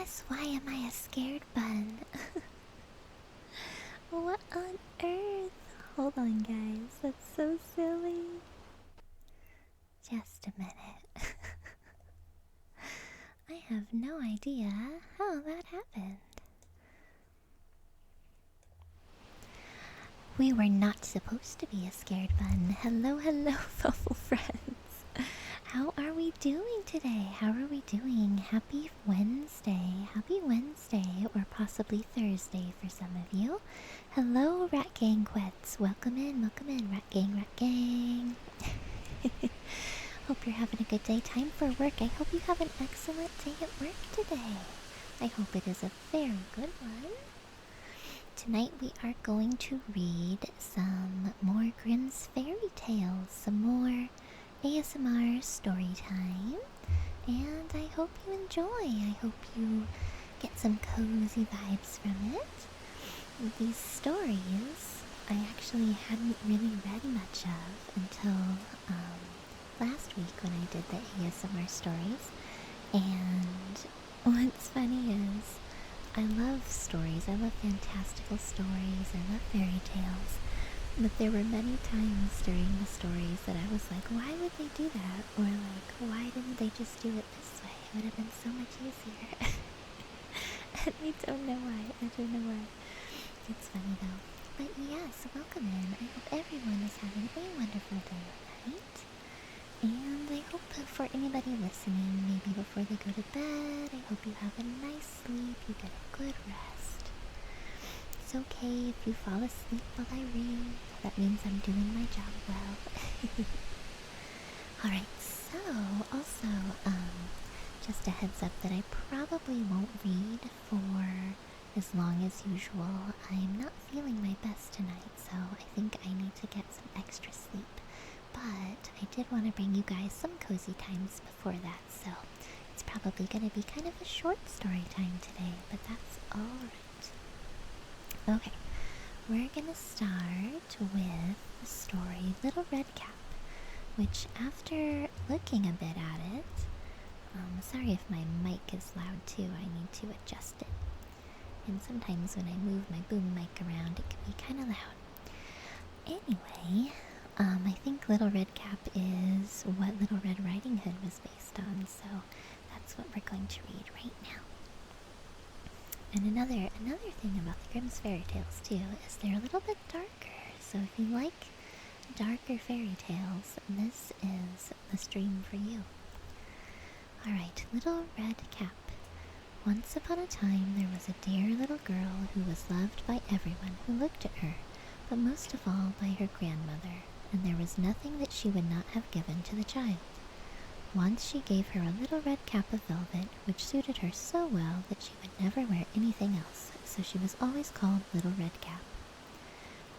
Yes, why am I a scared bun? What on earth? Hold on, guys. That's so silly. Just a minute. I have no idea how that happened. We were not supposed to be a scared bun. Hello, hello, fellow friends. How are we doing today? How are we doing? Happy Wednesday. Happy Wednesday, or possibly Thursday for some of you. Hello, Rat Gang Quets. Welcome in, Rat Gang, Rat Gang. Hope you're having a good day. Time for work. I hope you have an excellent day at work today. I hope it is a very good one. Tonight we are going to read some more Grimm's fairy tales, some more ASMR story time, and I hope you enjoy. I hope you get some cozy vibes from it. These stories I actually hadn't really read much of until last week when I did the ASMR stories, and what's funny is I love stories. I love fantastical stories. I love fairy tales. But there were many times during the stories that I was like, why would they do that? Or like, why didn't they just do it this way? It would have been so much easier. And I don't know why. It's funny though. But yes, welcome in. I hope everyone is having a wonderful day tonight. And I hope that for anybody listening, maybe before they go to bed, I hope you have a nice sleep, you get a good rest. It's okay if you fall asleep while I read. That means I'm doing my job well. Alright, so also, just a heads up that I probably won't read for as long as usual. I'm not feeling my best tonight, so I think I need to get some extra sleep. But I did want to bring you guys some cozy times before that, so it's probably going to be kind of a short story time today, but that's alright. Okay, we're going to start with the story Little Red Cap, which after looking a bit at it, sorry if my mic is loud too, I need to adjust it. And sometimes when I move my boom mic around, it can be kind of loud. Anyway, I think Little Red Cap is what Little Red Riding Hood was based on, so that's what we're going to read right now. And another thing about the Grimm's fairy tales too is they're a little bit darker, so if you like darker fairy tales, this is the stream for you. Alright, Little Red Cap. Once upon a time there was a dear little girl who was loved by everyone who looked at her, but most of all by her grandmother, and there was nothing that she would not have given to the child. Once she gave her a little red cap of velvet, which suited her so well that she would never wear anything else, so she was always called Little Red Cap.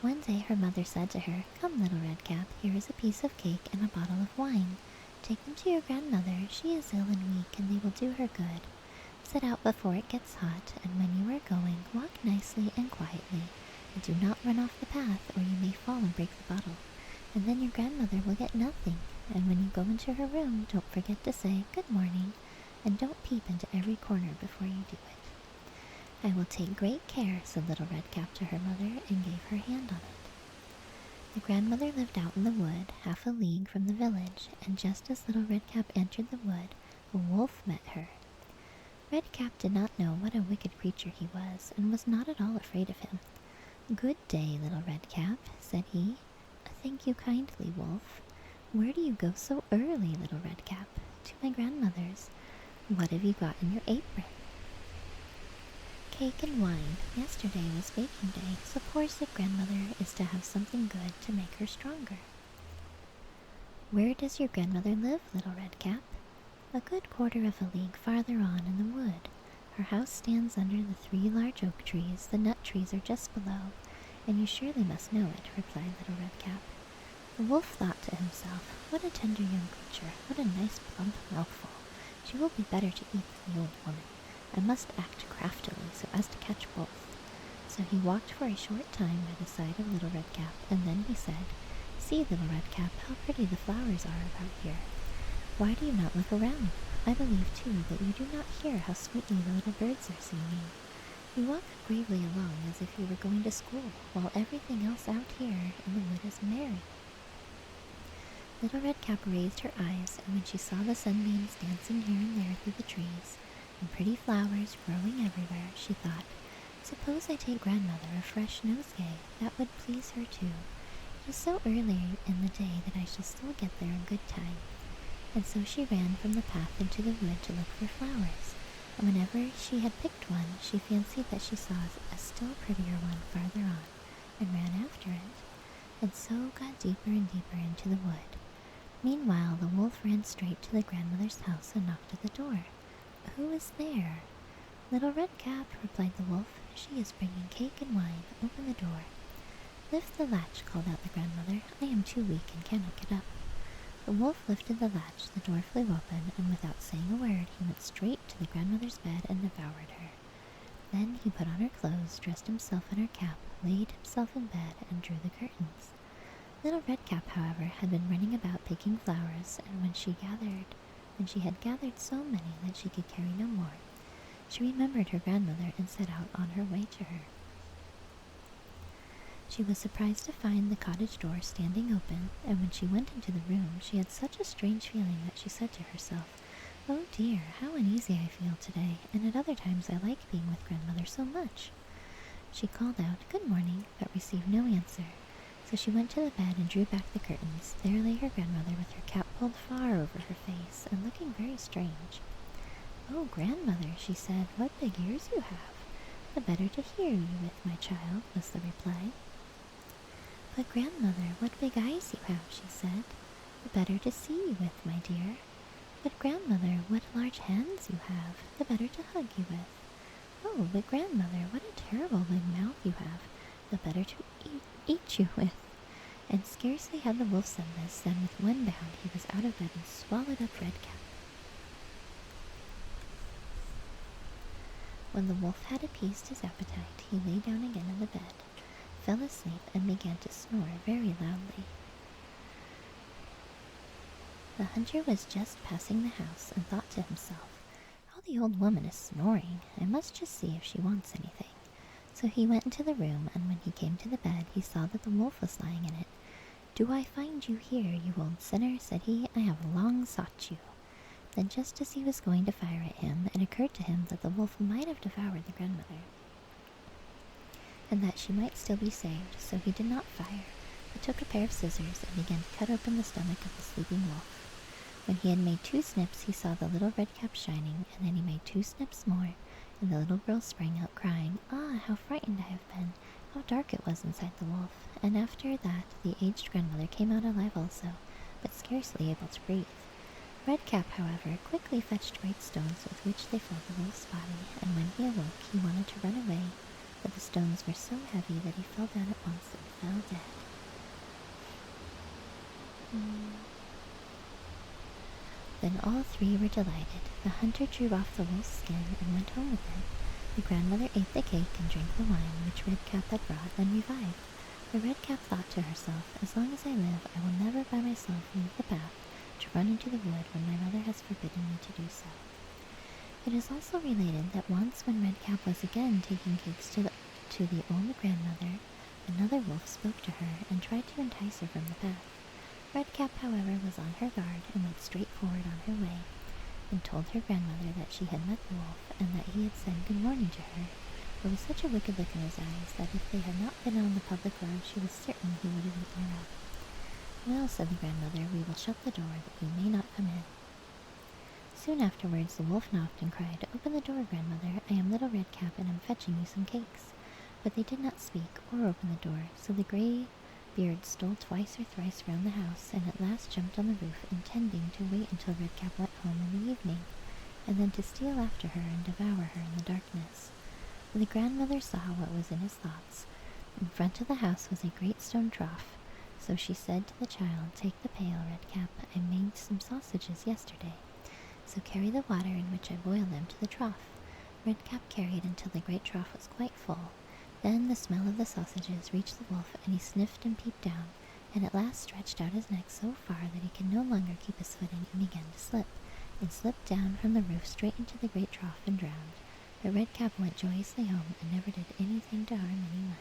One day her mother said to her, "Come, Little Red Cap, here is a piece of cake and a bottle of wine. Take them to your grandmother, she is ill and weak, and they will do her good. Set out before it gets hot, and when you are going, walk nicely and quietly, and do not run off the path, or you may fall and break the bottle. And then your grandmother will get nothing, and when you go into her room, don't forget to say, 'Good morning,' and don't peep into every corner before you do it." "I will take great care," said Little Red Cap to her mother, and gave her hand on it. The grandmother lived out in the wood, half a league from the village, and just as Little Red Cap entered the wood, a wolf met her. Red Cap did not know what a wicked creature he was, and was not at all afraid of him. "Good day, Little Red Cap," said he. "Thank you kindly, Wolf. Where do you go so early, Little Red Cap?" "To my grandmother's." "What have you got in your apron?" "Cake and wine. Yesterday was baking day, so poor sick grandmother is to have something good to make her stronger." "Where does your grandmother live, Little Red Cap?" "A good quarter of a league farther on in the wood. Her house stands under the 3 large oak trees, the nut trees are just below, and you surely must know it," replied Little Red Cap. The wolf thought to himself, "What a tender young creature, what a nice plump mouthful. She will be better to eat than the old woman. I must act craftily so as to catch both." So he walked for a short time by the side of Little Red Cap, and then he said, "See, Little Red Cap, how pretty the flowers are about here. Why do you not look around? I believe, too, that you do not hear how sweetly the little birds are singing. You walk gravely along as if you were going to school, while everything else out here in the wood is merry. Little Red Cap raised her eyes, and when she saw the sunbeams dancing here and there through the trees, and pretty flowers growing everywhere, she thought, suppose I take grandmother a fresh nosegay, that would please her too. It is so early in the day that I shall still get there in good time. And so she ran from the path into the wood to look for flowers, and whenever she had picked one, she fancied that she saw a still prettier one farther on, and ran after it, and so got deeper and deeper into the wood. Meanwhile, the wolf ran straight to the grandmother's house and knocked at the door. Who is there? Little Red Cap, replied the wolf. She is bringing cake and wine. Open the door. Lift the latch, called out the grandmother. I am too weak and cannot get up. The wolf lifted the latch, the door flew open, and without saying a word, he went straight to the grandmother's bed and devoured her. Then he put on her clothes, dressed himself in her cap, laid himself in bed, and drew the curtains. Little Red Cap, however, had been running about picking flowers, and when she had gathered so many that she could carry no more, she remembered her grandmother and set out on her way to her. She was surprised to find the cottage door standing open, and when she went into the room, she had such a strange feeling that she said to herself, "Oh dear, how uneasy I feel today, and at other times I like being with grandmother so much." She called out, "Good morning," but received no answer, so she went to the bed and drew back the curtains. There lay her grandmother with her cap pulled far over her face, and looking very strange. "Oh, grandmother," she said, "what big ears you have! The better to hear you with, my child," was the reply. "But grandmother, what big eyes you have," she said. "The better to see you with, my dear." "But grandmother, what large hands you have, the better to hug you with." "Oh, but grandmother, what a terrible big mouth you have, the better to eat you with." And scarcely had the wolf said this than with one bound he was out of bed and swallowed up Red Cap. When the wolf had appeased his appetite, he lay down again in the bed, fell asleep, and began to snore very loudly. The hunter was just passing the house and thought to himself, "How the old woman is snoring! I must just see if she wants anything." So he went into the room, and when he came to the bed, he saw that the wolf was lying in it. "Do I find you here, you old sinner?" said he. "I have long sought you." Then, just as he was going to fire at him, it occurred to him that the wolf might have devoured the grandmother, and that she might still be saved, so he did not fire, but took a pair of scissors and began to cut open the stomach of the sleeping wolf. When he had made 2 snips, he saw the little Red Cap shining, and then he made 2 snips more, and the little girl sprang out crying, "Ah, how frightened I have been! How dark it was inside the wolf!" And after that the aged grandmother came out alive also, but scarcely able to breathe. Red Cap, however, quickly fetched great stones with which they filled the wolf's body, and when he awoke he wanted to run away, but the stones were so heavy that he fell down at once and fell dead. Then all 3 were delighted. The hunter drew off the wolf's skin and went home with it. The grandmother ate the cake and drank the wine which Red Cap had brought and revived. The Red Cap thought to herself, "As long as I live, I will never by myself leave the path to run into the wood when my mother has forbidden me to do so." It is also related that once when Red Cap was again taking cakes to the old grandmother, another wolf spoke to her and tried to entice her from the path. Red Cap, however, was on her guard and went straight forward on her way, and told her grandmother that she had met the wolf and that he had said good morning to her, but with such a wicked look in his eyes that if they had not been on the public road she was certain he would have eaten her up. "Well," said the grandmother, "we will shut the door that he may not come in." Soon afterwards the wolf knocked and cried, "Open the door, grandmother, I am Little Red Cap and am fetching you some cakes." But they did not speak or open the door, so the grey beard stole twice or thrice round the house, and at last jumped on the roof, intending to wait until Red Cap went home in the evening, and then to steal after her and devour her in the darkness. The grandmother saw what was in his thoughts. In front of the house was a great stone trough, so she said to the child, "Take the pail, Red Cap, I made some sausages yesterday, so carry the water in which I boil them to the trough." Red Cap carried until the great trough was quite full. Then the smell of the sausages reached the wolf, and he sniffed and peeped down, and at last stretched out his neck so far that he could no longer keep his footing and began to slip, and slipped down from the roof straight into the great trough and drowned. But Redcap went joyously home and never did anything to harm anyone.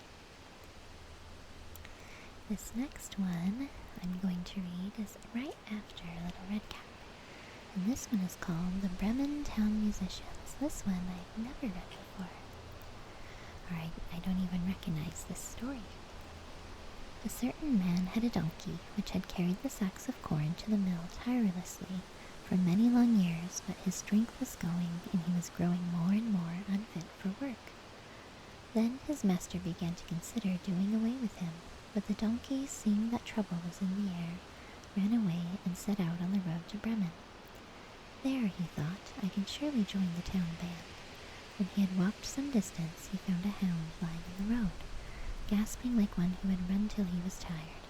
This next one I'm going to read is right after Little Redcap. And this one is called The Bremen Town Musicians. This one I've never read before. Or I don't even recognize this story. A certain man had a donkey which had carried the sacks of corn to the mill tirelessly for many long years, but his strength was going, and he was growing more and more unfit for work. Then his master began to consider doing away with him, but the donkey, seeing that trouble was in the air, ran away and set out on the road to Bremen. There, he thought, I can surely join the town band. When he had walked some distance, he found a hound lying in the road, gasping like one who had run till he was tired.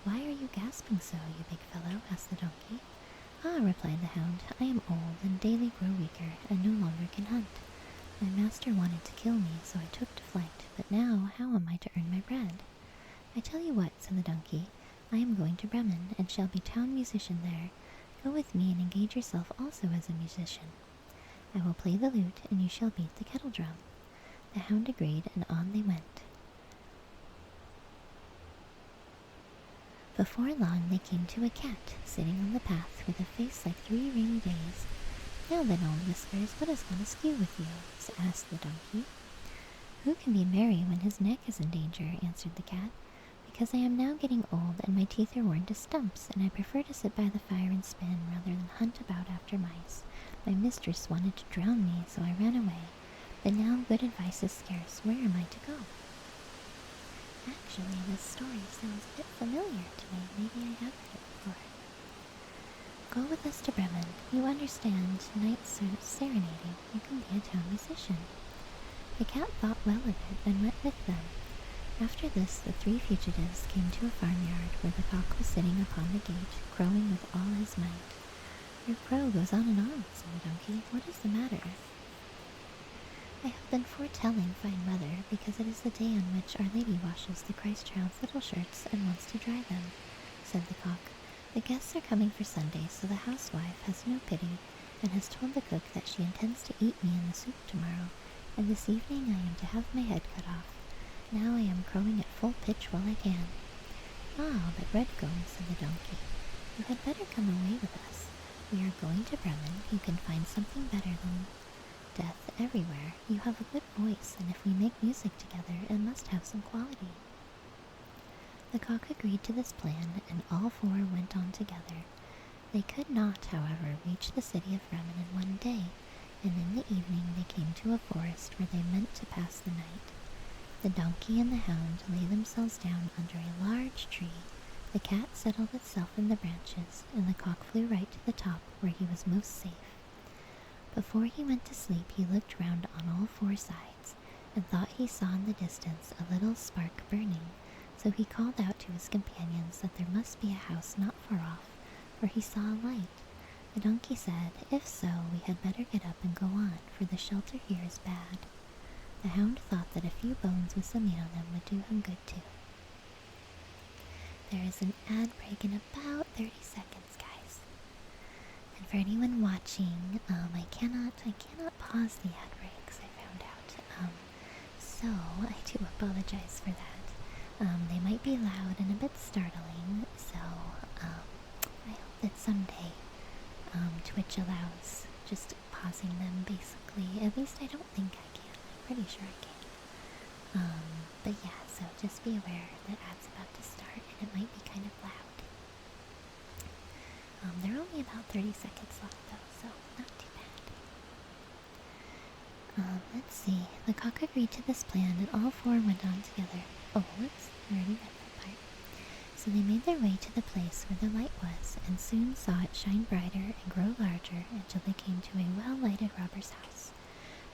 "Why are you gasping so, you big fellow?" asked the donkey. "Ah," replied the hound, "I am old and daily grow weaker, and no longer can hunt. My master wanted to kill me, so I took to flight, but now how am I to earn my bread?" "I tell you what," said the donkey, "I am going to Bremen, and shall be town musician there. Go with me and engage yourself also as a musician. I will play the lute, and you shall beat the kettle drum." The hound agreed, and on they went. Before long they came to a cat, sitting on the path with a face like 3 rainy days. "Now then, old Whiskers, what has gone askew with you?" asked the donkey. "Who can be merry when his neck is in danger?" answered the cat. "Because I am now getting old, and my teeth are worn to stumps, and I prefer to sit by the fire and spin rather than hunt about after mice. My mistress wanted to drown me, so I ran away. But now good advice is scarce. Where am I to go?" Actually, this story sounds a bit familiar to me. Maybe I have read it before. "Go with us to Bremen. You understand knights serenading. You can be a town musician." The cat thought well of it and went with them. After this, the 3 fugitives came to a farmyard where the cock was sitting upon the gate, crowing with all his might. "Your crow goes on and on," said the donkey. "What is the matter?" "I have been foretelling fine weather, because it is the day on which Our Lady washes the Christ child's little shirts and wants to dry them," said the cock. "The guests are coming for Sunday, so the housewife has no pity, and has told the cook that she intends to eat me in the soup tomorrow, and this evening I am to have my head cut off. Now I am crowing at full pitch while I can." "Ah, but Redcomb," said the donkey, "you had better come away with us. We are going to Bremen. You can find something better than death everywhere. You have a good voice, and if we make music together, it must have some quality." The cock agreed to this plan, and all 4 went on together. They could not, however, reach the city of Bremen in one day, and in the evening they came to a forest where they meant to pass the night. The donkey and the hound lay themselves down under a large tree. The cat settled itself in the branches, and the cock flew right to the top where he was most safe. Before he went to sleep, he looked round on all 4 sides, and thought he saw in the distance a little spark burning, so he called out to his companions that there must be a house not far off, for he saw a light. The donkey said, "If so, we had better get up and go on, for the shelter here is bad." The hound thought that a few bones with some meat on them would do him good too. There is an ad break in about 30 seconds, guys. And for anyone watching, I cannot pause the ad breaks, I found out. So I do apologize for that. They might be loud and a bit startling, so I hope that someday Twitch allows just pausing them, basically. At least I don't think I can. I'm pretty sure I can. But yeah, so just be aware that ad's about to start, and it might be kind of loud. They're only about 30 seconds long, though, so not too bad. Let's see. The cock agreed to this plan, and all 4 went on together. Oh, whoops, I already read that part. So they made their way to the place where the light was, and soon saw it shine brighter and grow larger until they came to a well-lighted robber's house.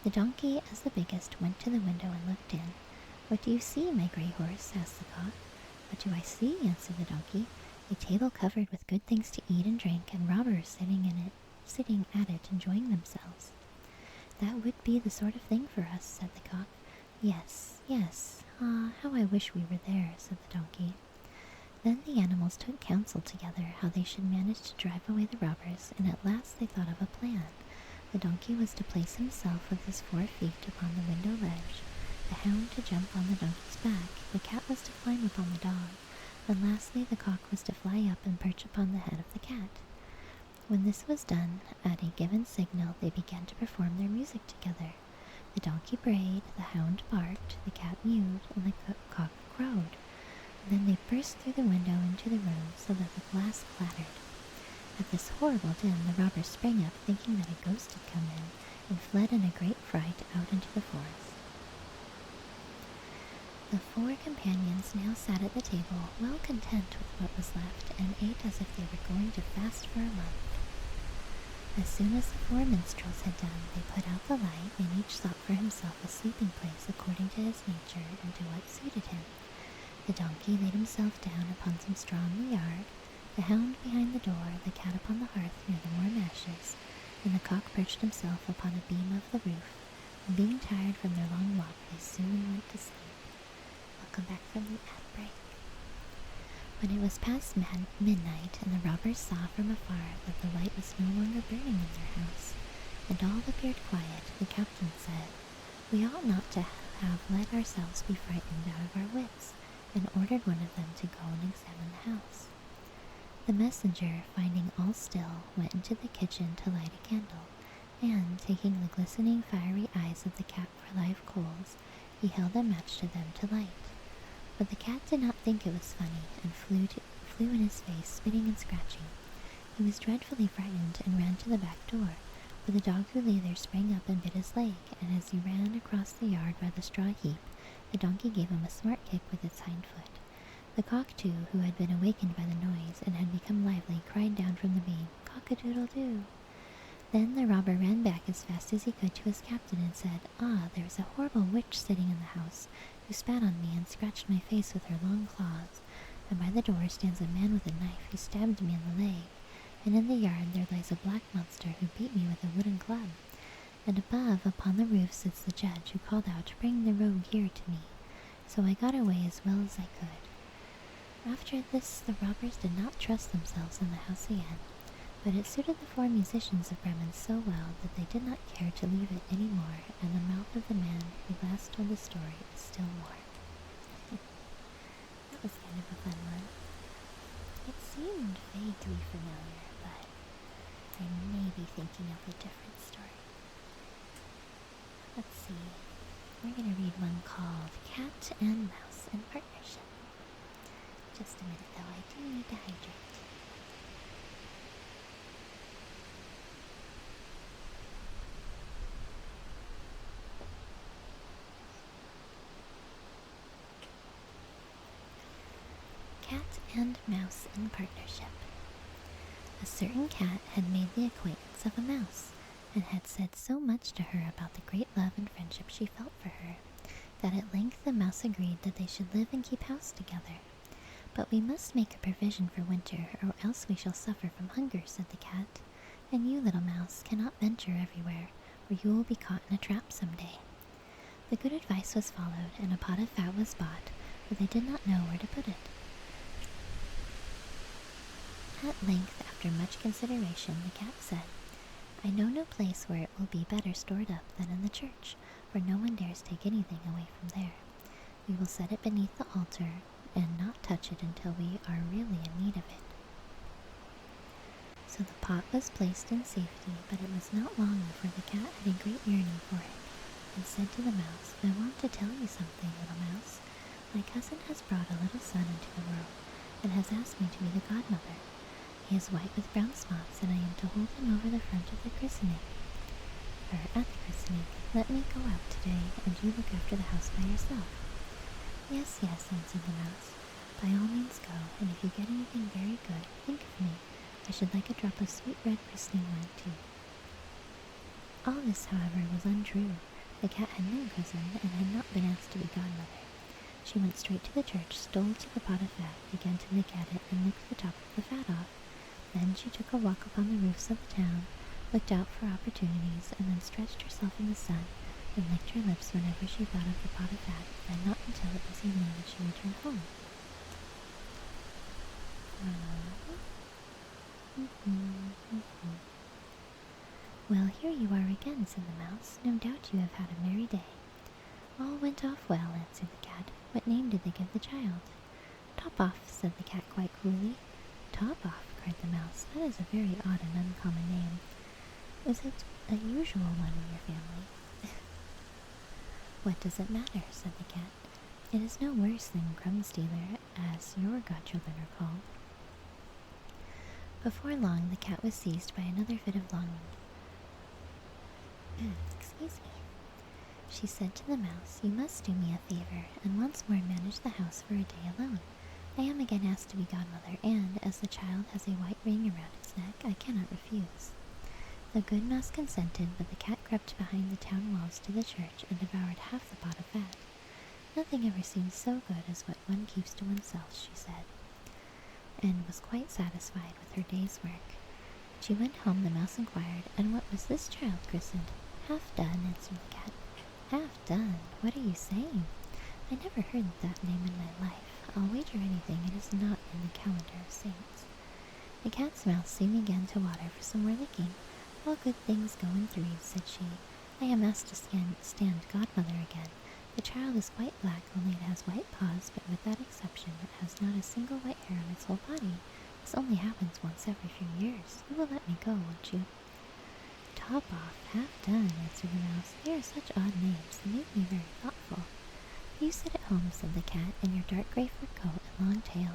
The donkey, as the biggest, went to the window and looked in. "What do you see, my grey horse?" asked the cock. "What do I see?" answered the donkey. "A table covered with good things to eat and drink, and robbers sitting at it enjoying themselves." "That would be the sort of thing for us," said the cock. "Yes, yes. Ah, how I wish we were there," said the donkey. Then the animals took counsel together how they should manage to drive away the robbers, and at last they thought of a plan. The donkey was to place himself with his 4 feet upon the window ledge, the hound to jump on the donkey's back, the cat was to climb upon the dog, and lastly the cock was to fly up and perch upon the head of the cat. When this was done, at a given signal they began to perform their music together. The donkey brayed, the hound barked, the cat mewed, and the cock crowed. Then they burst through the window into the room so that the glass clattered. At this horrible din, the robbers sprang up, thinking that a ghost had come in, and fled in a great fright out into the forest. The 4 companions now sat at the table, well content with what was left, and ate as if they were going to fast for a month. As soon as the 4 minstrels had done, they put out the light, and each sought for himself a sleeping place according to his nature and to what suited him. The donkey laid himself down upon some straw in the yard, the hound behind the door, the cat upon the hearth near the warm ashes, and the cock perched himself upon a beam of the roof, and being tired from their long walk, they soon went to sleep. Welcome back from the ad break. When it was past midnight, and the robbers saw from afar that the light was no longer burning in their house, and all appeared quiet, the captain said, "We ought not to have let ourselves be frightened out of our wits," and ordered one of them to go and examine the house. The messenger, finding all still, went into the kitchen to light a candle, and, taking the glistening fiery eyes of the cat for live coals, he held a match to them to light. But the cat did not think it was funny, and flew in his face, spitting and scratching. He was dreadfully frightened, and ran to the back door, but the dog who lay there sprang up and bit his leg, and as he ran across the yard by the straw heap, the donkey gave him a smart kick with its hind foot. The cock, too, who had been awakened by the noise, and had become lively, cried down from the beam, "Cock-a-doodle-doo!" Then the robber ran back as fast as he could to his captain, and said, "Ah, there is a horrible witch sitting in the house, who spat on me and scratched my face with her long claws, and by the door stands a man with a knife who stabbed me in the leg, and in the yard there lies a black monster who beat me with a wooden club, and above upon the roof sits the judge who called out to bring the rogue here to me, so I got away as well as I could." After this the robbers did not trust themselves in the house again, but it suited the 4 musicians of Bremen so well that they did not care to leave it any more, and the mouth of the man who last told the story is still warm. That was kind of a fun one. It seemed vaguely familiar, but I may be thinking of a different story. Let's see. We're going to read one called Cat and Mouse in Partnership. Just a minute though, I do need to hydrate. Cat and Mouse in Partnership. A certain cat had made the acquaintance of a mouse, and had said so much to her about the great love and friendship she felt for her, that at length the mouse agreed that they should live and keep house together. "But we must make a provision for winter, or else we shall suffer from hunger," said the cat, "and you, little mouse, cannot venture everywhere, or you will be caught in a trap some day." The good advice was followed, and a pot of fat was bought, but they did not know where to put it. At length, after much consideration, the cat said, "I know no place where it will be better stored up than in the church, for no one dares take anything away from there. We will set it beneath the altar, and not touch it until we are really in need of it." So the pot was placed in safety, but it was not long before the cat had a great yearning for it, and said to the mouse, "I want to tell you something, little mouse. My cousin has brought a little son into the world, and has asked me to be the godmother. He is white with brown spots, and I am to hold him over the front of the christening. Or at the christening. Let me go out today, and you look after the house by yourself." "Yes, yes," answered the mouse. "By all means go, and if you get anything very good, think of me. I should like a drop of sweet red christening wine too." All this, however, was untrue. The cat had no cousin, and had not been asked to be godmother. She went straight to the church, stole to the pot of fat, began to lick at it, and licked the top of the fat off. Then she took a walk upon the roofs of the town, looked out for opportunities, and then stretched herself in the sun, and licked her lips whenever she thought of the pot of fat, and not until it was evening that she returned home. Well, here you are again, said the mouse. No doubt you have had a merry day. All went off well, answered the cat. What name did they give the child? Top off, said the cat quite coolly. Top off, cried the mouse. That is a very odd and uncommon name. Is it a usual one in your family? What does it matter, said the cat. It is no worse than Crumb Stealer, as your godchildren are called. Before long, the cat was seized by another fit of longing. Excuse me. She said to the mouse, You must do me a favor, and once more manage the house for a day alone. I am again asked to be godmother, and, as the child has a white ring around its neck, I cannot refuse. The good mouse consented, but the cat crept behind the town walls to the church and devoured half the pot of fat. Nothing ever seems so good as what one keeps to oneself, she said, and was quite satisfied with her day's work. When she went home, the mouse inquired, And what was this child christened? Half done, answered the cat. Half done? What are you saying? I never heard that name in my life. I'll wager anything it is not in the calendar of saints. The cat's mouth soon began to water for some more licking. All good things go in threes, said she. I am asked to stand godmother again. The child is quite black, only it has white paws, but with that exception, it has not a single white hair on its whole body. This only happens once every few years. You will let me go, won't you? Top off, half done, answered the mouse. They are such odd names, they make me very thoughtful. You sit at home, said the cat, in your dark gray fur coat and long tail,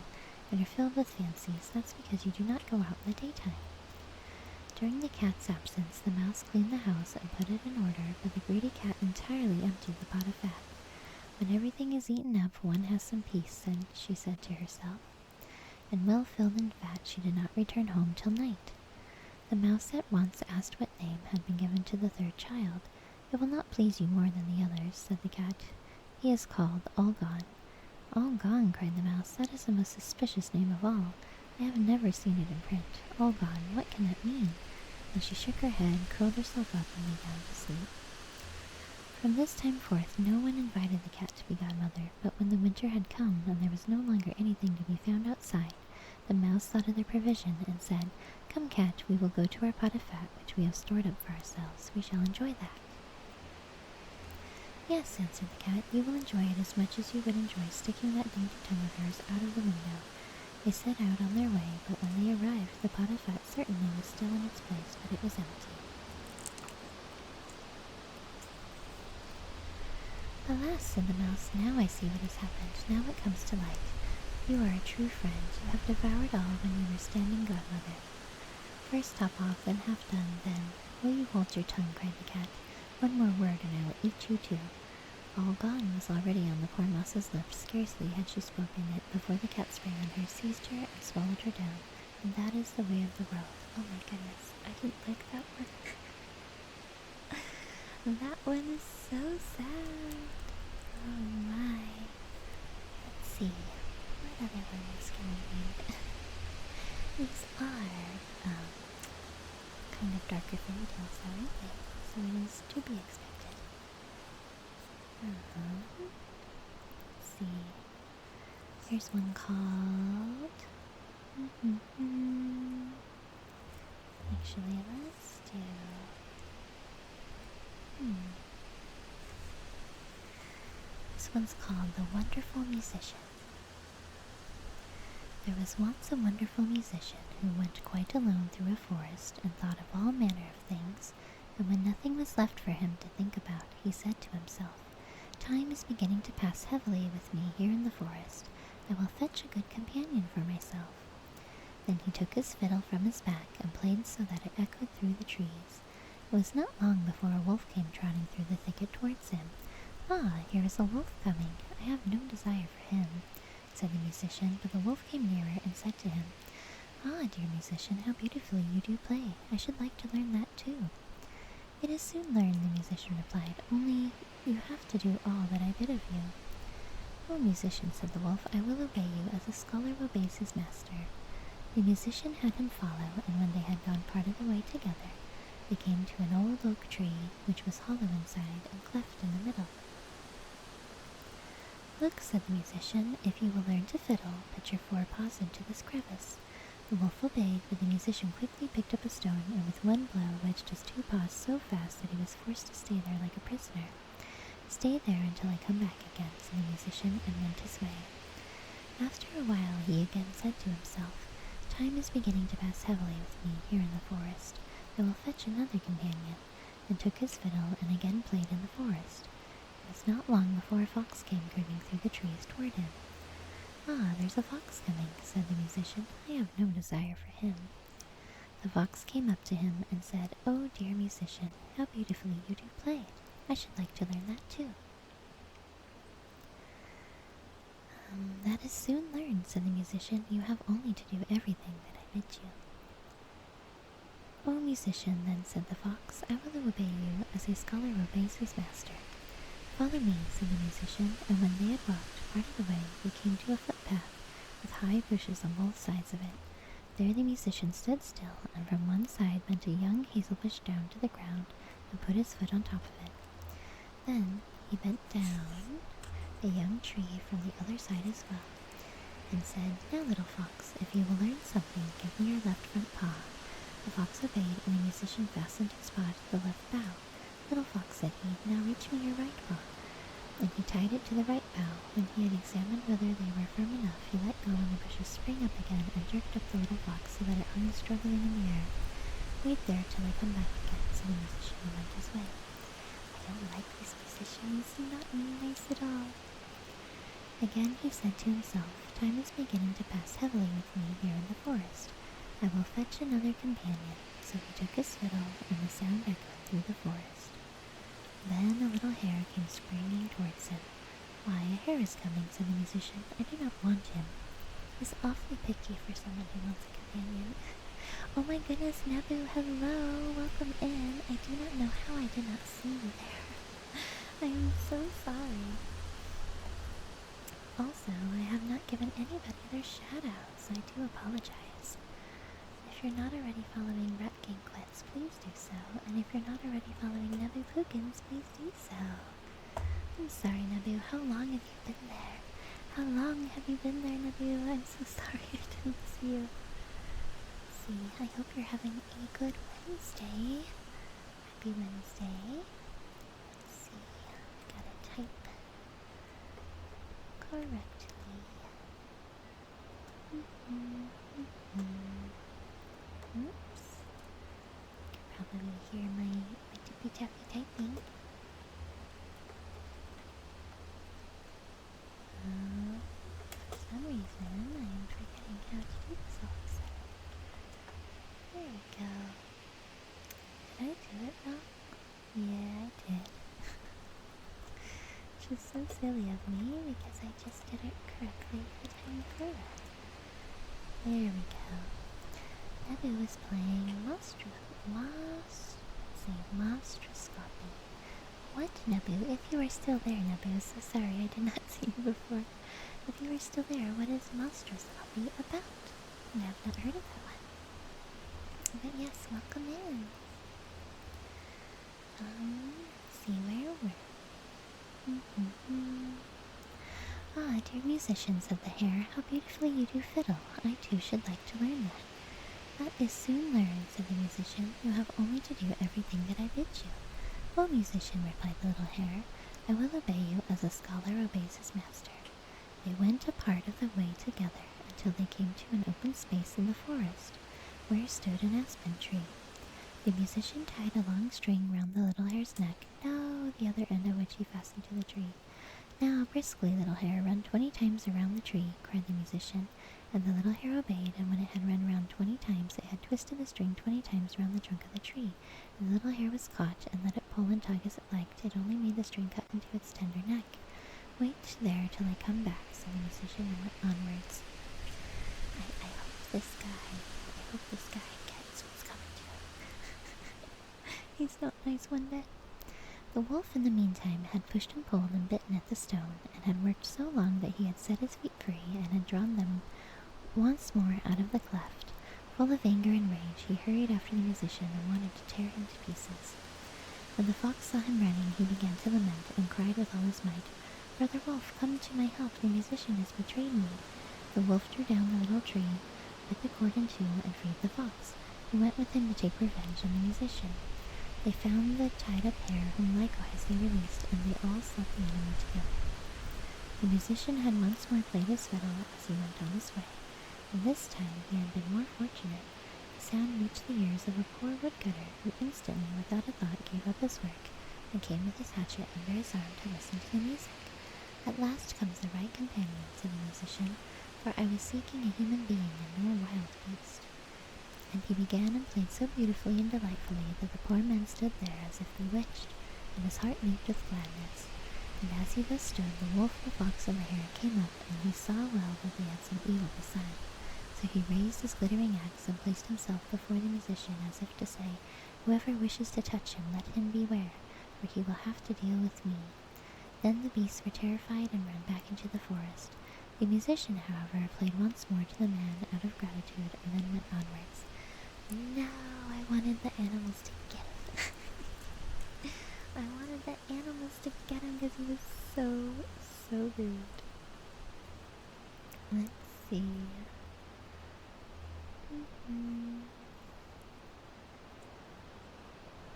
and are filled with fancies. That's because you do not go out in the daytime. During the cat's absence, the mouse cleaned the house and put it in order, but the greedy cat entirely emptied the pot of fat. When everything is eaten up, one has some peace, she said to herself. And well filled and fat, she did not return home till night. The mouse at once asked what name had been given to the third child. It will not please you more than the others, said the cat. He is called All Gone. All Gone, cried the mouse. That is the most suspicious name of all. I have never seen it in print. All Gone, what can that mean? And she shook her head, curled herself up, and lay down to sleep. From this time forth, no one invited the cat to be godmother, but when the winter had come, and there was no longer anything to be found outside, the mouse thought of the provision, and said, Come, cat, we will go to our pot of fat, which we have stored up for ourselves. We shall enjoy that. Yes, answered the cat, you will enjoy it as much as you would enjoy sticking that dainty tongue of yours out of the window. They set out on their way, but when they arrived, the pot of fat certainly was still in its place, but it was empty. Alas, said the mouse, now I see what has happened. Now it comes to light. You are a true friend. You have devoured all when you were standing godmother. First top off, then half done, then... Will you hold your tongue, cried the cat. One more word, and I will eat you too. All Gone was already on the poor mouse's lips. Scarcely had she spoken it before the cat sprang on her, seized her, and swallowed her down. And that is the way of the world. Oh my goodness, I didn't like that one. That one is so sad. Oh my. Let's see. What other ones can we read? These are kind of darker fairy tales, aren't they? So it is to be expected. Let's see. Here's one called... Actually, let's do... This one's called The Wonderful Musician. There was once a wonderful musician who went quite alone through a forest and thought of all manner of things, and when nothing was left for him to think about, he said to himself, Time is beginning to pass heavily with me here in the forest. I will fetch a good companion for myself. Then he took his fiddle from his back and played so that it echoed through the trees. It was not long before a wolf came trotting through the thicket towards him. Ah, here is a wolf coming. I have no desire for him, said the musician, but the wolf came nearer and said to him, Ah, dear musician, how beautifully you do play. I should like to learn that too. It is soon learned, the musician replied, only you have to do all that I bid of you. Oh, musician, said the wolf, I will obey you as a scholar obeys his master. The musician had him follow, and when they had gone part of the way together, they came to an old oak tree, which was hollow inside and cleft in the middle. "Look," said the musician, "if you will learn to fiddle, put your 4 paws into this crevice." The wolf obeyed, but the musician quickly picked up a stone and with one blow wedged his 2 paws so fast that he was forced to stay there like a prisoner. "Stay there until I come back again," said the musician, and went his way. After a while he again said to himself, "Time is beginning to pass heavily with me here in the forest. I will fetch another companion," and took his fiddle and again played in the forest. It was not long before a fox came grinning through the trees toward him. "Ah, there's a fox coming," said the musician. "I have no desire for him." The fox came up to him and said, "Oh, dear musician, how beautifully you do play. I should like to learn that too." "That is soon learned," said the musician. "You have only to do everything that I bid you." "Oh, musician," then said the fox, "I will obey you as a scholar obeys his master." "Follow me," said the musician, and when they had walked part of the way, they came to a footpath with high bushes on both sides of it. There the musician stood still, and from one side bent a young hazel bush down to the ground and put his foot on top of it. Then he bent down a young tree from the other side as well, and said, "Now, little fox, if you will learn something, give me your left front paw." The fox obeyed, and the musician fastened his paw to the left bough. "Little fox," said he, "now reach me your right paw." And he tied it to the right bough. When he had examined whether they were firm enough, he let go, and the bushes sprang up again and jerked up the little fox so that it hung struggling in the air. "Wait there till I come back again," said the musician, and went his way. "I don't like this musician. He's not nice at all." Again he said to himself, "Time is beginning to pass heavily with me here in the forest. I will fetch another companion." So he took his fiddle, and the sound echoed through the forest. Then a little hare came springing towards him. "Why, a hare is coming," said the musician. "I do not want him." He's awfully picky for someone who wants a companion. "Oh my goodness, Nebu, hello, welcome in. I do not know how I did not see you there. I am so sorry. Also, I have not given anybody their shoutouts. I do apologize. If you're not already following Rat Gang Quets, please do so. And if you're not already following Nebu Pookins, please do so. I'm sorry, Nebu. How long have you been there? How long have you been there, Nebu? I'm so sorry I didn't see you. See, I hope you're having a good Wednesday. Happy Wednesday. Let's see. Gotta type correctly. Oops. You can probably hear my tippy tappy typing. For some reason, I am forgetting how to do this all of a sudden. There we go. Did I do it wrong? Yeah, I did. Which is so silly of me because I just did it correctly the time before. There we go. Nebu is playing monstroscopy. What, Nebu? If you are still there, Nebu, so sorry I did not see you before. If you are still there, what is monstroscopy about? I have not heard of that one. But yes, welcome in. Let's see, where were we? "Ah, dear musician," said the hare, "how beautifully you do fiddle. I too should like to learn that." "That is soon learned," said the musician. "You have only to do everything that I bid you." "Well, musician," replied the little hare, "I will obey you as a scholar obeys his master." They went a part of the way together until they came to an open space in the forest, where stood an aspen tree. The musician tied a long string round the little hare's neck, the other end of which he fastened to the tree. "Now, briskly, little hare, run 20 times around the tree," cried the musician, and the little hare obeyed, and when it had run round 20 times, it had twisted the string 20 times round the trunk of the tree, and the little hare was caught, and let it pull and tug as it liked. It only made the string cut into its tender neck. "Wait there till I come back," said the musician, and went onwards. I hope this guy gets what's coming to him. He's not nice one bit. The wolf, in the meantime, had pushed and pulled and bitten at the stone, and had worked so long that he had set his feet free, and had drawn them once more out of the cleft. Full of anger and rage, he hurried after the musician and wanted to tear him to pieces. When the fox saw him running, he began to lament, and cried with all his might, Brother Wolf, come to my help, the musician has betrayed me. The wolf drew down the little tree, bit the cord in two, and freed the fox, who went with him to take revenge on the musician. They found the tied-up hare, whom likewise they released, and they all slept the enemy together. The musician had once more played his fiddle as he went on his way, and this time he had been more fortunate. The sound reached the ears of a poor woodcutter, who instantly, without a thought, gave up his work, and came with his hatchet under his arm to listen to the music. At last comes the right companion, said the musician, for I was seeking a human being and no wild beast. And he began and played so beautifully and delightfully that the poor man stood there as if bewitched, and his heart leaped with gladness. And as he thus stood, the wolf, the fox, and the hare came up, and he saw well that they had some evil beside. So he raised his glittering axe and placed himself before the musician as if to say, whoever wishes to touch him, let him beware, for he will have to deal with me. Then the beasts were terrified and ran back into the forest. The musician, however, played once more to the man out of gratitude, and then went onwards. No, I wanted the animals to get him. I wanted the animals to get him because he was so rude. Let's see.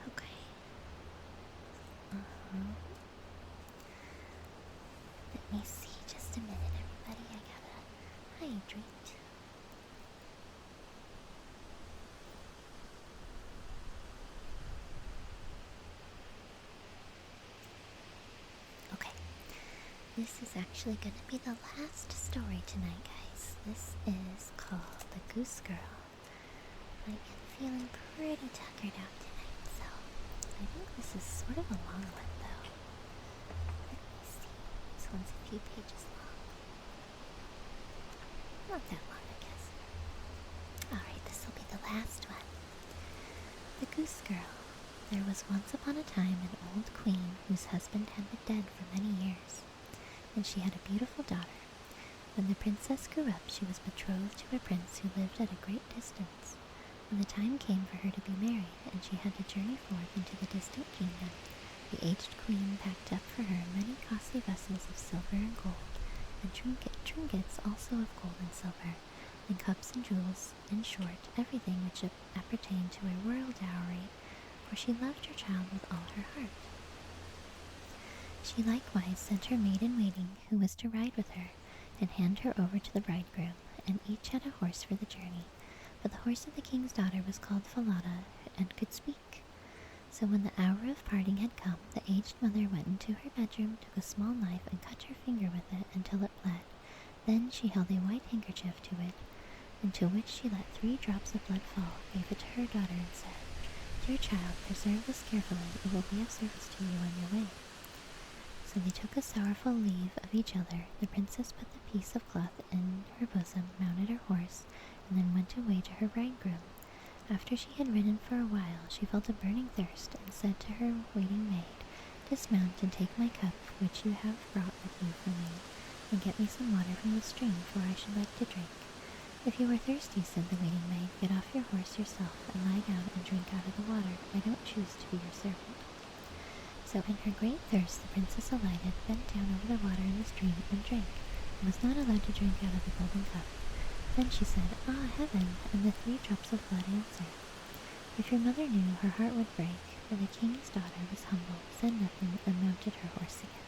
Okay. Let me see. Just a minute, everybody. I gotta hydrate. Okay. This is actually gonna be the last story tonight, guys. This is called The Goose Girl. I am feeling pretty tuckered out tonight, so I think this is sort of a long one, though. Let me see. This one's a few pages long. Not that long, I guess. Alright, this will be the last one. The Goose Girl. There was once upon a time an old queen whose husband had been dead for many years, and she had a beautiful daughter. When the princess grew up, she was betrothed to a prince who lived at a great distance. When the time came for her to be married, and she had to journey forth into the distant kingdom, the aged queen packed up for her many costly vessels of silver and gold, and trinkets also of gold and silver, and cups and jewels, in short, everything which appertained to a royal dowry, for she loved her child with all her heart. She likewise sent her maid-in-waiting, who was to ride with her, and hand her over to the bridegroom, and each had a horse for the journey. But the horse of the king's daughter was called Falada, and could speak. So when the hour of parting had come, the aged mother went into her bedroom, took a small knife, and cut her finger with it until it bled. Then she held a white handkerchief to it, into which she let 3 drops of blood fall, gave it to her daughter, and said, Dear child, preserve this carefully, it will be of service to you on your way. So they took a sorrowful leave of each other. The princess put the piece of cloth in her bosom, mounted her horse, and then went away to her bridegroom. After she had ridden for a while, she felt a burning thirst, and said to her waiting maid, Dismount and take my cup, which you have brought with you for me, and get me some water from the stream, for I should like to drink. If you are thirsty, said the waiting maid, get off your horse yourself, and lie down and drink out of the water. I don't choose to be your servant. So in her great thirst the princess alighted, bent down over the water in the stream, and drank, and was not allowed to drink out of the golden cup. Then she said, Ah, heaven! And the 3 drops of blood answered. If your mother knew, her heart would break, for the king's daughter was humble, said nothing, and mounted her horse again.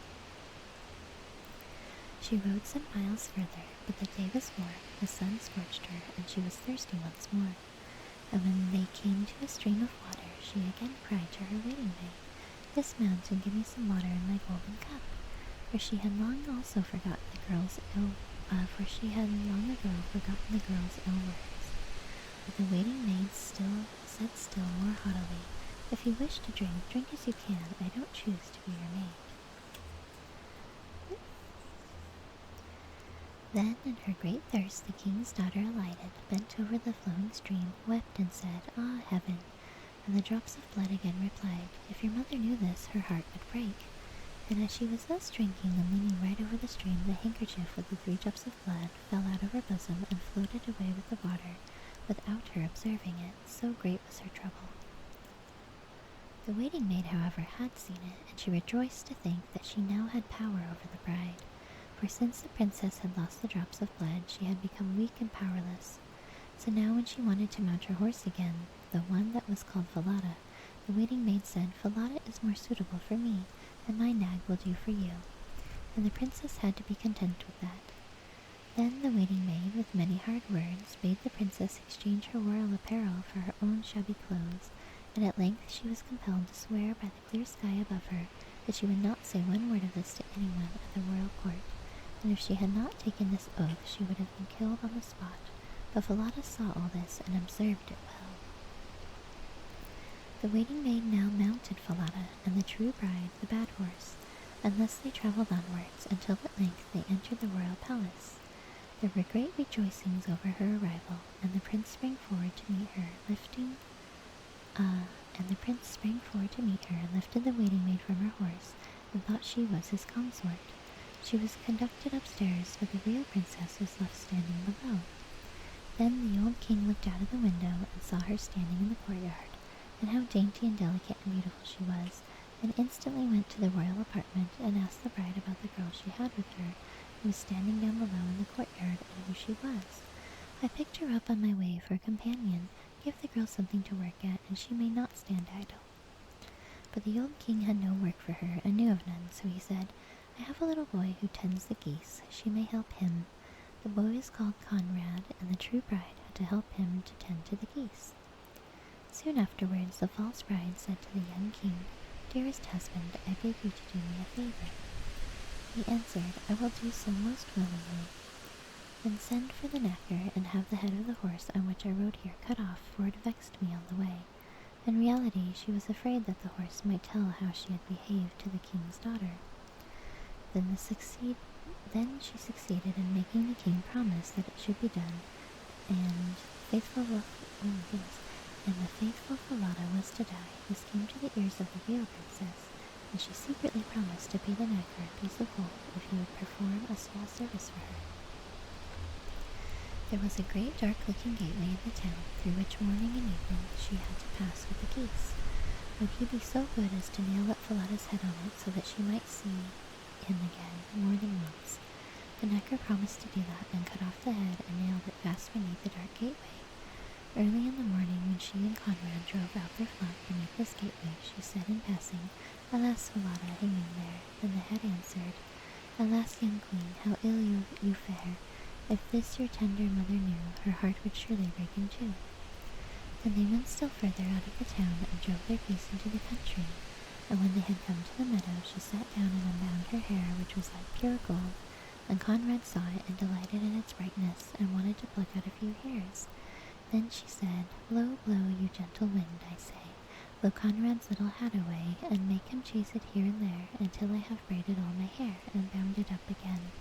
She rode some miles further, but the day was warm, the sun scorched her, and she was thirsty once more. And when they came to a stream of water, she again cried to her waiting maid, Dismount and give me some water in my golden cup, for she had long ago forgotten the girl's ill words. But the waiting maid said still more haughtily, If you wish to drink, drink as you can. I don't choose to be your maid. Then, in her great thirst, the king's daughter alighted, bent over the flowing stream, wept, and said, Ah, heaven! And the drops of blood again replied, If your mother knew this, her heart would break. And as she was thus drinking and leaning right over the stream, the handkerchief with the 3 drops of blood fell out of her bosom and floated away with the water, without her observing it, so great was her trouble. The waiting maid, however, had seen it, and she rejoiced to think that she now had power over the bride, for since the princess had lost the drops of blood, she had become weak and powerless. So now when she wanted to mount her horse again, the one that was called Falada, the waiting maid said, "Falada is more suitable for me, and my nag will do for you." And the princess had to be content with that. Then the waiting maid, with many hard words, bade the princess exchange her royal apparel for her own shabby clothes, and at length she was compelled to swear by the clear sky above her that she would not say one word of this to anyone at the royal court, and if she had not taken this oath she would have been killed on the spot. But Falada saw all this and observed it well. The waiting maid now mounted Falada, and the true bride the bad horse, and thus they travelled onwards until at length they entered the royal palace. There were great rejoicings over her arrival, and the prince sprang forward to meet her, and lifted the waiting maid from her horse, and thought she was his consort. She was conducted upstairs, but the real princess was left standing below. Then the old king looked out of the window and saw her standing in the courtyard, and how dainty and delicate and beautiful she was, and instantly went to the royal apartment and asked the bride about the girl she had with her, who was standing down below in the courtyard, and who she was. "I picked her up on my way for a companion. Give the girl something to work at, and she may not stand idle." But the old king had no work for her, and knew of none, so he said, "I have a little boy who tends the geese. She may help him." The boy is called Conrad, and the true bride had to help him to tend to the geese. Soon afterwards the false bride said to the young king, "Dearest husband, I beg you to do me a favor." He answered, "I will do so most willingly." "Then send for the knacker, and have the head of the horse on which I rode here cut off, for it vexed me on the way." In reality, she was afraid that the horse might tell how she had behaved to the king's daughter. Then she succeeded in making the king promise that it should be done, and the faithful Falada was to die. This came to the ears of the real princess, and she secretly promised to pay the knacker a piece of gold if he would perform a small service for her. There was a great dark-looking gateway in the town, through which morning and evening she had to pass with the geese. Would he be so good as to nail up Falada's head on it so that she might see him again more than once? The knacker promised to do that, and cut off the head and nailed it fast beneath the dark gateway. Early in the morning, when she and Conrad drove out their flock beneath this gateway, she said in passing, "Alas, Falada, hanging there." Then the head answered, "Alas, young queen, how ill you fare. If this your tender mother knew, her heart would surely break in two." Then they went still further out of the town and drove their geese into the country, and when they had come to the meadow, she sat down and unbound her hair, which was like pure gold, and Conrad saw it and delighted in its brightness, and wanted to pluck out a few hairs. Then she said, "Blow, blow, you gentle wind, I say. Blow Conrad's little hat away, and make him chase it here and there, until I have braided all my hair, and bound it up again."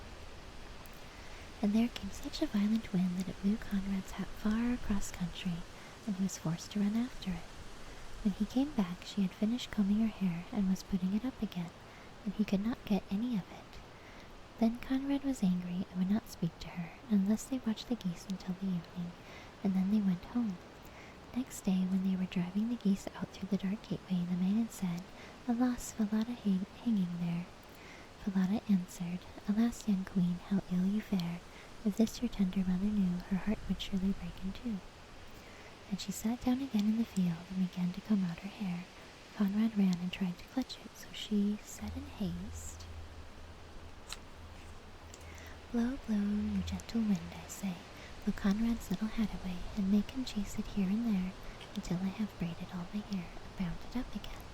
And there came such a violent wind that it blew Conrad's hat far across country, and he was forced to run after it. When he came back, she had finished combing her hair, and was putting it up again, and he could not get any of it. Then Conrad was angry, and would not speak to her, and thus they watched the geese until the evening, and then they went home. Next day, when they were driving the geese out through the dark gateway, the maiden said, "Alas, Falada hanging there." Falada answered, "Alas, young queen, how ill you fare. If this your tender mother knew, her heart would surely break in two." And she sat down again in the field and began to comb out her hair. Conrad ran and tried to clutch it, so she said in haste, "Blow, blow, you gentle wind, I say. Blow Conrad's little hat away, and make him chase it here and there, until I have braided all my hair and bound it up again."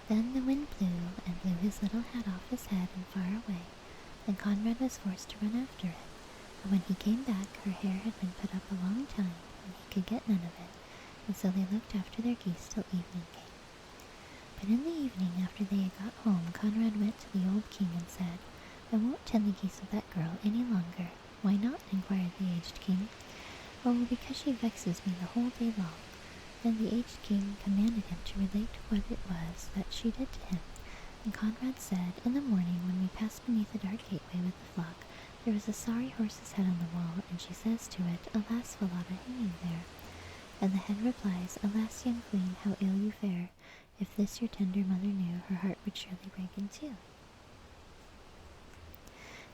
Then the wind blew, and blew his little hat off his head and far away, and Conrad was forced to run after it. And when he came back, her hair had been put up a long time, and he could get none of it, and so they looked after their geese till evening came. But in the evening, after they had got home, Conrad went to the old king and said, "I won't tend the geese with that girl any longer." "Why not?" inquired the aged king. "Oh, because she vexes me the whole day long." Then the aged king commanded him to relate what it was that she did to him. And Conrad said, "In the morning, when we passed beneath the dark gateway with the flock, there was a sorry horse's head on the wall, and she says to it, 'Alas, Falada, hanging there.' And the head replies, Alas, young queen, how ill you fare. If this your tender mother knew, her heart would surely break in two.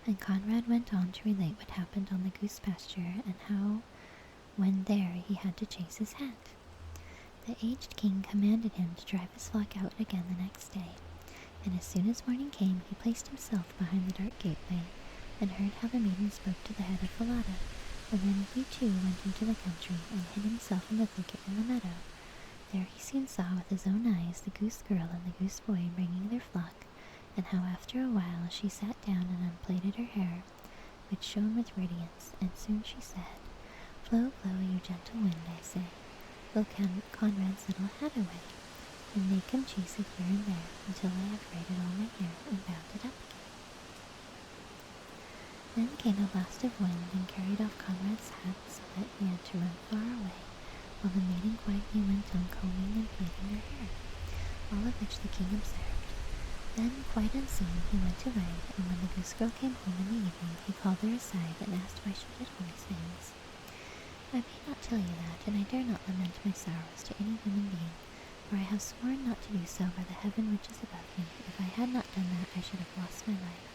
And Conrad went on to relate what happened on the goose pasture, and how, when there, he had to chase his hat. The aged king commanded him to drive his flock out again the next day, and as soon as morning came, he placed himself behind the dark gateway, and heard how the maiden spoke to the head of Falada, and then he too went into the country, and hid himself in the thicket in the meadow. There he soon saw with his own eyes the goose girl and the goose boy bringing their flock, and how after a while she sat down and unplaited her hair, which shone with radiance, and soon she said, Blow, blow, you gentle wind, I say, blow Conrad's little hat away, and make him chase it here and there, until I have braided all my hair and bound it up again. Then came a blast of wind and carried off Conrad's hat, so that he had to run far away, while the maiden quietly went on combing and plaiting her hair, all of which the king observed. Then, quite unseen, he went away, and when the goose girl came home in the evening, he called her aside and asked why she did all these things. I may not tell you that, and I dare not lament my sorrows to any human being, for I have sworn not to do so by the heaven which is above me. If I had not done that, I should have lost my life.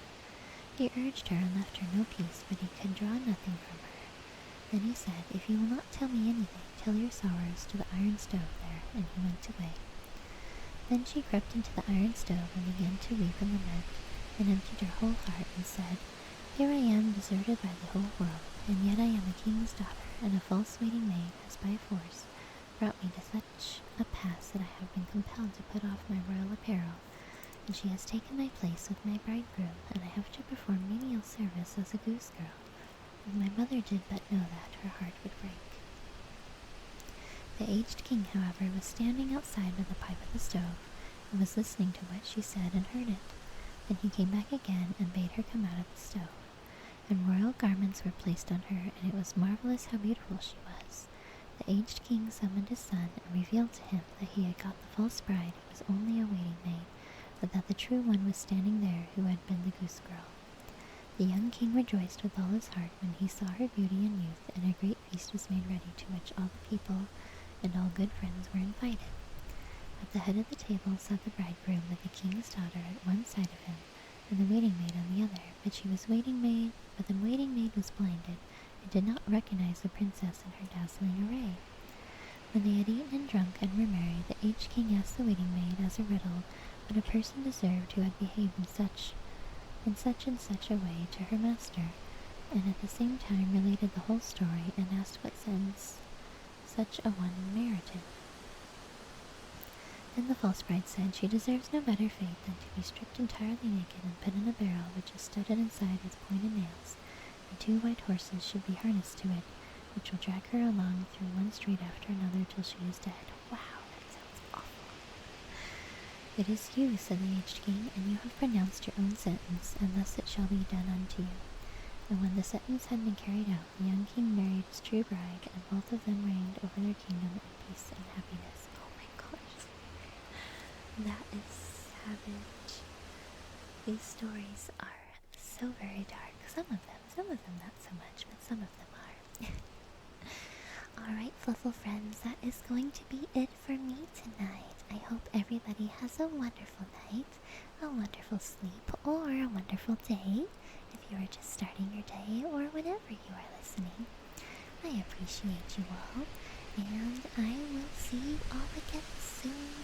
He urged her and left her no peace, but he could draw nothing from her. Then he said, If you will not tell me anything, tell your sorrows to the iron stove there, and he went away. Then she crept into the iron stove and began to weep and lament, and emptied her whole heart, and said, Here I am, deserted by the whole world, and yet I am a king's daughter, and a false waiting maid has by force brought me to such a pass that I have been compelled to put off my royal apparel, and she has taken my place with my bridegroom, and I have to perform menial service as a goose girl. If my mother did but know that, her heart would break. The aged king, however, was standing outside by the pipe of the stove, and was listening to what she said and heard it. Then he came back again and bade her come out of the stove, and royal garments were placed on her, and it was marvelous how beautiful she was. The aged king summoned his son and revealed to him that he had got the false bride who was only a waiting maid, but that the true one was standing there who had been the goose girl. The young king rejoiced with all his heart when he saw her beauty and youth, and a great feast was made ready, to which all the people and all good friends were invited. At the head of the table sat the bridegroom with the king's daughter at one side of him, and the waiting maid on the other, but the waiting maid was blinded, and did not recognize the princess in her dazzling array. When they had eaten and drunk and were merry, the aged king asked the waiting maid as a riddle what a person deserved who had behaved in such a way to her master, and at the same time related the whole story, and asked what sins such a one merited. Then the false bride said she deserves no better fate than to be stripped entirely naked and put in a barrel which is studded inside with pointed nails, and 2 white horses should be harnessed to it, which will drag her along through one street after another till she is dead. Wow, that sounds awful. It is you, said the aged king, and you have pronounced your own sentence, and thus it shall be done unto you. And when the sentence had been carried out, the young king married his true bride, and both of them reigned over their kingdom in peace and happiness. Oh my gosh. That is savage. These stories are so very dark. Some of them not so much, but some of them are. Alright, Fluffle friends, that is going to be it for me tonight. I hope everybody has a wonderful night, a wonderful sleep, or a wonderful day. If you are just starting your day, or whenever you are listening, I appreciate you all, and I will see you all again soon.